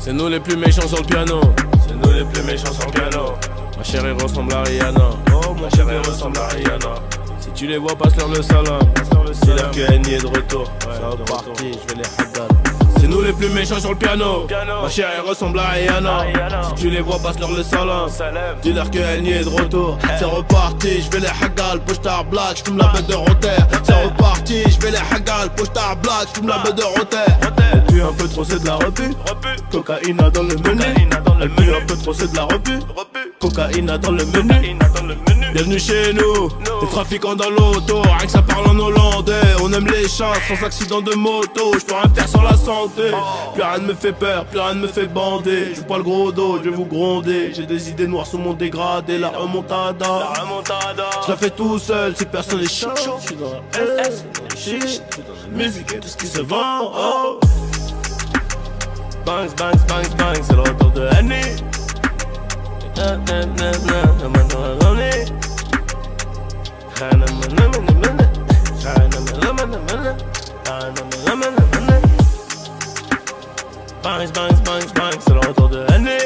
C'est nous les plus méchants sur le piano. C'est nous les plus méchants sur le piano. Ma chérie ressemble à Rihanna. Oh, ma chérie ressemble à Rihanna. Si tu les vois, passe-leur le salam. Dis-leur que Henny est de retour. Ça reparti, je vais les hagal. C'est nous les plus méchants sur le piano. Ma chérie ressemble à Rihanna. Si tu les vois, passe-leur le salam. Dis-leur que Henny est de retour. C'est reparti, je vais les hagal. Poche-tard black, j'fume la bête de roter. C'est reparti, je vais les hagal. Poche-tard black, j'fume la bête de roter. Elle pue un peu trop, c'est de la repu. Cocaïna dans le menu. Elle pue un peu trop, c'est de la repu. Cocaïna dans le menu. Bienvenue chez nous, les trafiquants dans l'auto. Rien que ça parle en hollandais. On aime les chats sans accident de moto. J'peux rien faire sans la santé. Plus rien ne me fait peur, plus rien ne me fait bander. J'joue pas le gros dos, je vais vous gronder. J'ai des idées noires sous mon dégradé. La remontada, je la fais tout seul si personne est chaud. J'suis dans la S, shit, musique et tout ce qui se vend. Oh. Bangs, bangs, bangs, bangs, c'est le retour de Henny. Bangs, bangs, bangs, bangs, c'est le retour de Henny.